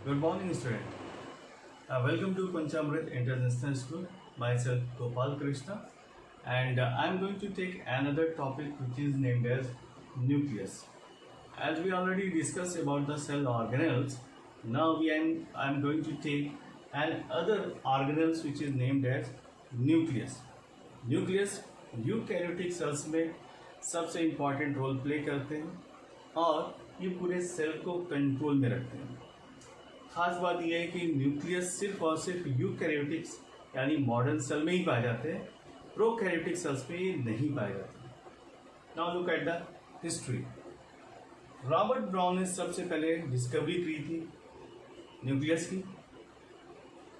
Good morning, student. Welcome to Panchamrit International School. Myself Gopal Krishna, and I'm going to take another topic which is named as nucleus. As we already discussed about the cell organelles, now I'm going to take another organelles which is named as nucleus. Nucleus eukaryotic cells में सबसे important role play करते हैं और ये पूरे cell को control में रखते हैं। खास बात यह है कि न्यूक्लियस सिर्फ और सिर्फ यूकैरियोटिक्स यानी मॉडर्न सेल में ही पाए जाते हैं, प्रोकैरियोटिक सेल्स में ये नहीं पाए जाते। Now look at the history. Robert brown ने सबसे पहले डिस्कवरी की थी न्यूक्लियस की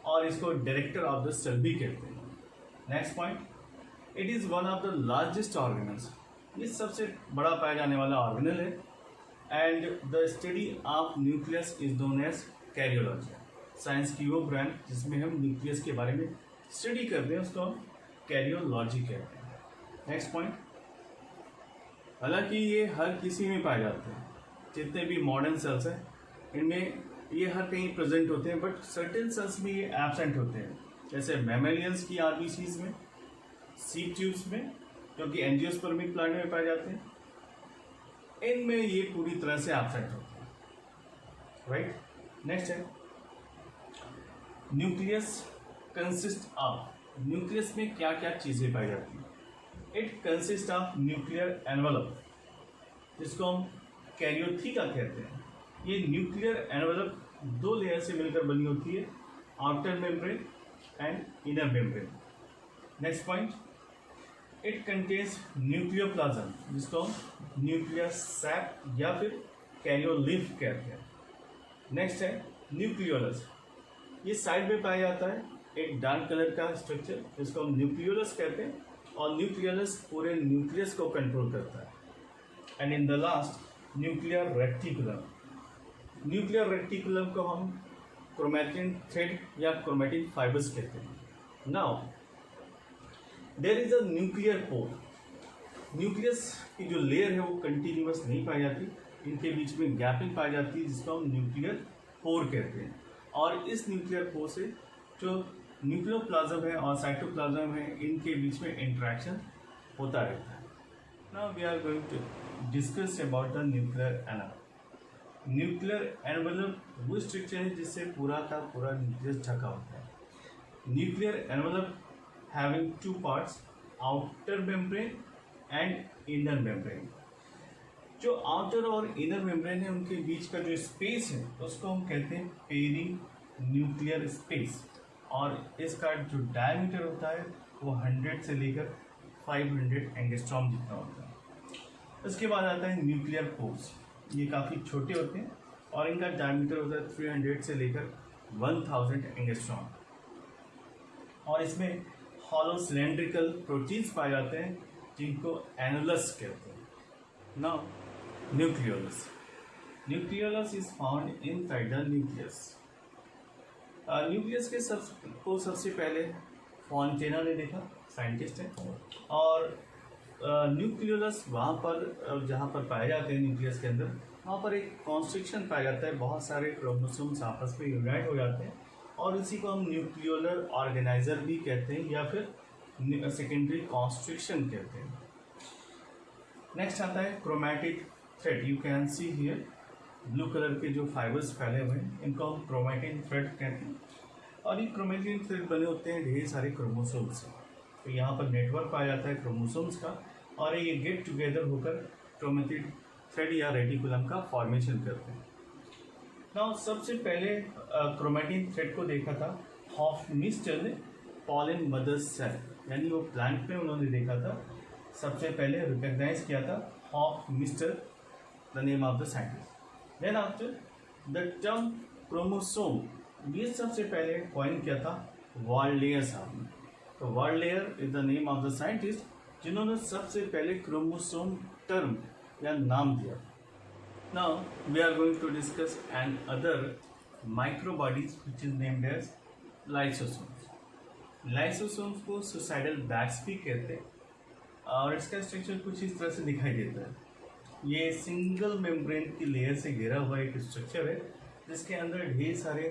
और इसको डायरेक्टर ऑफ द सेल भी कहते हैं। Next point, it is one of the largest organelles. ये सबसे बड़ा पाया जाने वाला ऑर्गेनल है and the study of nucleus is known as karyology. Science की वो ब्रांच जिसमें हम न्यूक्लियस के बारे में स्टडी करते हैं उसको हम कैरियोलॉजी कहते हैं। नेक्स्ट पॉइंट, हालांकि ये हर किसी में पाए जाते हैं, जितने भी मॉडर्न सेल्स हैं इनमें ये हर कहीं प्रेजेंट होते हैं, बट सर्टेन सेल्स में ये एब्सेंट होते हैं, जैसे मैमेलियंस की आरबीसीज में, सीप ट्यूब्स में, क्योंकि एंजियोस्पर्मिक प्लांट में पाए जाते हैं, इनमें ये पूरी तरह से एब्सेंट होते हैं। राइट। नेक्स्ट है न्यूक्लियस कंसिस्ट ऑफ। न्यूक्लियस में क्या क्या चीज़ें पाई जाती हैं? It consist of nuclear envelope, जिसको हम कैरियोथिका कहते हैं। ये न्यूक्लियर एनवलप दो लेयर से मिलकर बनी होती है, outer membrane and inner membrane. Next point, it contains nucleoplasm, जिसको हम न्यूक्लियर सैप या फिर कैरियोलिफ कहते हैं। नेक्स्ट है न्यूक्लियोलस। ये साइड में पाया जाता है एक डार्क कलर का स्ट्रक्चर, जिसको हम न्यूक्लियोलस कहते हैं, और न्यूक्लियोलस पूरे न्यूक्लियस को कंट्रोल करता है। And in the last nuclear reticulum. Nuclear reticulum को हम क्रोमैटिन थ्रेड या क्रोमैटिन फाइबर्स कहते हैं। Now there is a nuclear pore. Nucleus की जो लेयर है वो कंटिन्यूअस नहीं पाई जाती, इनके बीच में गैपिंग पाई जाती है, जिसको हम न्यूक्लियर पोर कहते हैं। और इस न्यूक्लियर पोर से जो न्यूक्लियोप्लाज्म है और साइटोप्लाज्म है इनके बीच में इंटरेक्शन होता रहता है। Now we are going to discuss about the nuclear envelope. Nuclear envelope वो स्ट्रक्चर है जिससे पूरा का पूरा न्यूक्लियस ढका होता है। Nuclear envelope having two parts, outer membrane and inner membrane. जो आउटर और इनर मेम्ब्रेन है उनके बीच का जो स्पेस है उसको हम कहते हैं पेरी न्यूक्लियर स्पेस, और इसका जो डायमीटर होता है वो 100 से लेकर 500 एंगस्ट्रॉम जितना होता है। उसके बाद आता है न्यूक्लियर पोर्स। ये काफ़ी छोटे होते हैं और इनका डायमीटर होता है 300 से लेकर 1000 एंगस्ट्रॉम, और इसमें हॉलो सिलेंड्रिकल प्रोटीन्स पाए जाते हैं जिनको एनुलस कहते हैं। Now nucleolus. Nucleolus is found inside the nucleus. Nucleus के सबसे पहले फॉन्टेना ने देखा, साइंटिस्ट है, और न्यूक्लियोलस वहाँ पर जहाँ पर पाए जाते हैं न्यूक्लियस के अंदर, वहाँ पर एक कॉन्स्ट्रिक्शन पाया जाता है, बहुत सारे क्रोमोसोम्स आपस में यूनाइट हो जाते हैं, और इसी को हम न्यूक्लियोलर ऑर्गेनाइजर भी कहते हैं या फिर सेकेंडरी कॉन्स्ट्रिक्शन कहते हैं। नेक्स्ट आता है chromatic thread. You can see here blue colour के जो फाइबर्स फैले हुए हैं इनको हम क्रोमैटिन थ्रेड कहते हैं, और ये क्रोमैटिन थ्रेड बने होते हैं ढेर सारे क्रोमोसोम्स से। तो यहाँ पर नेटवर्क पाया जाता है क्रोमोसोम्स का, और ये गेट टुगेदर होकर क्रोमैटिन थ्रेड या रेटिकुलम का फॉर्मेशन करते हैं। नाउ सबसे पहले क्रोमैटिन थ्रेड को देखा था हॉफमिस्टर ने पॉलन मदर सेल, यानी वो प्लांट में उन्होंने देखा था, सबसे पहले रिकॉग्नाइज किया था Hofmeister, the name of the scientist. Then after the term chromosome, ये सबसे पहले कॉइन किया था वाल्डेयर साहब ने। तो Waldeyer is the name of the scientist जिन्होंने सबसे पहले क्रोमोसोम टर्म या नाम दिया। Now we are going to discuss another micro bodies which is named as lysosomes. Lysosomes को सुसाइडल बैग्स भी कहते हैं, और इसका स्ट्रक्चर कुछ इस तरह से दिखाई देता है। ये सिंगल मेम्ब्रेन की लेयर से घिरा हुआ एक स्ट्रक्चर है जिसके अंदर ढेर सारे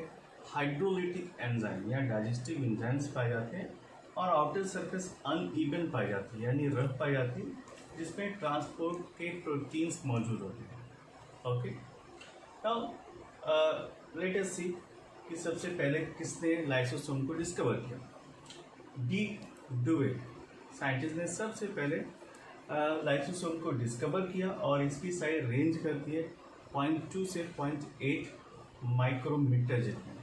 हाइड्रोलिटिक एंजाइम या डाइजेस्टिव एंजाइम्स पाए जाते हैं और आउटर सरफेस अनइवन पाई जाती है यानी रफ पाई जाती है, जिसमें ट्रांसपोर्ट के प्रोटीन्स मौजूद होते हैं। ओके, नाउ लेट अस सी कि सबसे पहले किसने लाइसोसोम को डिस्कवर किया। डी डुवे साइंटिस्ट ने सबसे पहले लाइसोसोम को डिस्कवर किया और इसकी साइज रेंज करती है 0.2 से 0.8 माइक्रोमीटर जितने।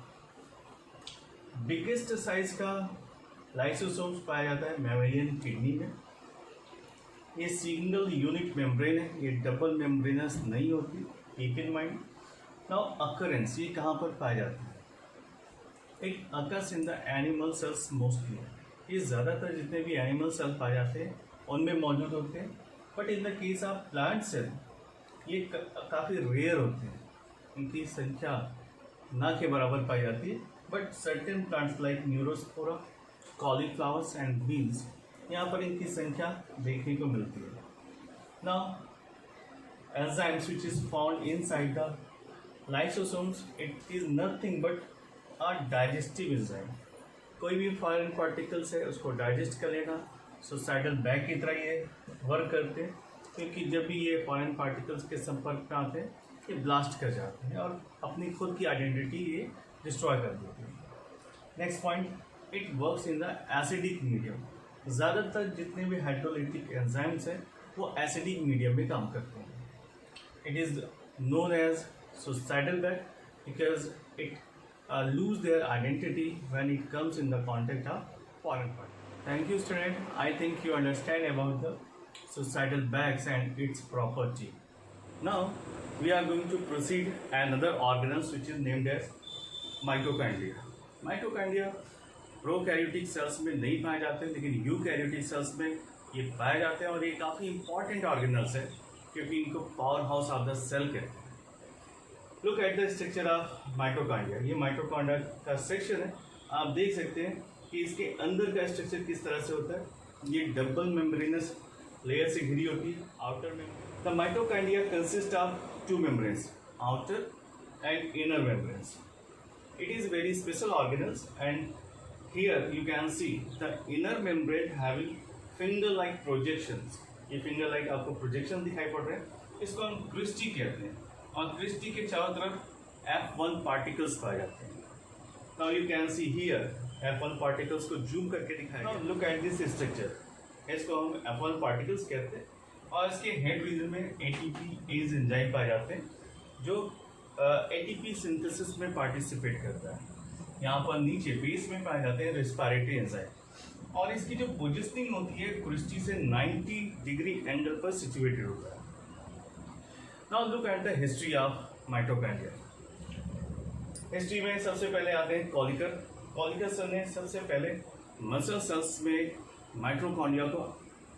बिगेस्ट साइज का लाइसोसोम्स पाया जाता है मैमेलियन किडनी में। ये सिंगल यूनिट मेम्ब्रेन है, ये डबल मेम्ब्रेनस नहीं होती, keep in mind. Now occurrence, ये कहाँ पर पाया जाता है? It occurs in the animal cells mostly. ये ज़्यादातर जितने भी एनिमल सेल पाए जाते हैं उनमें मौजूद होते हैं, but in the case of plant cell ये काफ़ी रेयर होते हैं, इनकी संख्या ना के बराबर पाई जाती है। But certain plants like Neurospora, cauliflowers and beans, यहाँ पर इनकी संख्या देखने को मिलती है। Now enzymes which is found inside the lysosomes, it is nothing but a digestive enzyme. कोई भी फॉरेन पार्टिकल्स है उसको डाइजेस्ट कर लेना, सुसाइडल बैग की तरह ये वर्क करते हैं, क्योंकि जब भी ये फॉरेन पार्टिकल्स के संपर्क में आते हैं ये ब्लास्ट कर जाते हैं और अपनी खुद की आइडेंटिटी ये डिस्ट्रॉय कर देते हैं। Next point, it works in the acidic medium. ज़्यादातर जितने भी हाइड्रोलिटिक एंजाइम्स हैं वो एसिडिक मीडियम में काम करते हैं। It is known as suicidal bag because it lose their identity when it comes in the contact of foreign particles. Thank you student. I think you understand about the suicidal bags and its property. Now we are going to proceed another organelle which is named as mitochondria. Mitochondria prokaryotic cells में नहीं पाए जाते, लेकिन eukaryotic cells में ये पाए जाते हैं और ये काफ़ी इंपॉर्टेंट ऑर्गेनल्स है क्योंकि इनको powerhouse of the cell कहते हैं। Look at the structure of mitochondria. ये माइटोकॉन्ड्रिया का सेक्शन है, आप देख सकते हैं कि इसके अंदर का स्ट्रक्चर किस तरह से होता है। ये डबल मेम्ब्रेनस लेयर से घिरी होती है, outer membrane. The mitochondria consist of to membranes, outer and inner membranes. It is very special organelles and here you can see the inner membrane having finger like projections. ये finger like आपको projection दिखाई पड़ रहे हैं, इसको हम Christie कहते हैं और क्रिस्टी के चारों तरफ F1 पार्टिकल्स पाए जाते हैं। Now you can see here F1 particles को जूम करके दिखाया। लुक एट दिस स्ट्रक्चर, इसको हम F1 पार्टिकल्स कहते हैं और इसके हेड रीजन में ATPase एंजाइम पाए जाते हैं जो ATP सिंथेसिस में पार्टिसिपेट करता है। यहाँ पर नीचे बेस में पाए जाते हैं रेस्पिरेटरी एंजाइम और इसकी जो पोजिशनिंग होती है क्रिस्टी से 90 डिग्री एंगल पर सिचुएटेड होता है। Now look at the history of mitochondria. History में सबसे पहले आते हैं कॉलिकर। कॉलिकर सर ने सबसे पहले मसल सेल्स में माइटोकॉन्ड्रिया को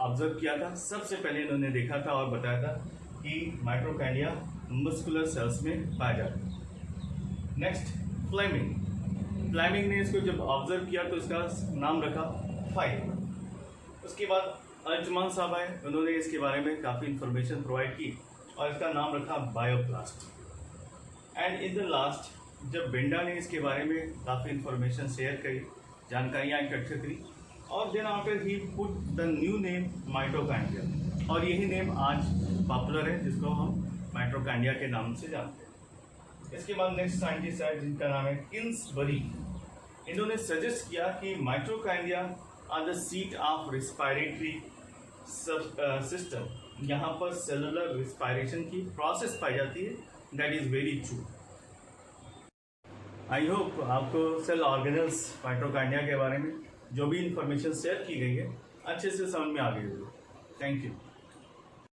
ऑब्जर्व किया था। सबसे पहले इन्होंने देखा था और बताया था कि माइटोकॉन्ड्रिया मस्कुलर सेल्स में पाया जाता है। Next Fleming. फ्लेमिंग ने इसको जब ऑब्जर्व किया तो इसका नाम रखा फाइव। उसके बाद अर्चमान साहब आए, उन्होंने इसके बारे में काफ़ी इंफॉर्मेशन प्रोवाइड की और इसका नाम रखा bioplast. And in the last जब बेंडा ने इसके बारे में काफ़ी इंफॉर्मेशन शेयर करी, जानकारियाँ इकट्ठा करी और then after he put the new name mitochondria और यही नेम आज पॉपुलर है जिसको हम माइटोकॉन्ड्रिया के नाम से जानते हैं। इसके बाद नेक्स्ट साइंटिस्ट है जिनका नाम है किन्सबरी। इन्होंने सजेस्ट किया कि mitochondria are the seat of respiratory system. यहाँ पर सेलुलर रिस्पायरेशन की प्रोसेस पाई जाती है। That is very true. I hope आपको सेल ऑर्गेनल्स माइटोकॉन्ड्रिया के बारे में जो भी इंफॉर्मेशन शेयर की गई है अच्छे से समझ में आ गई होगी। Thank you.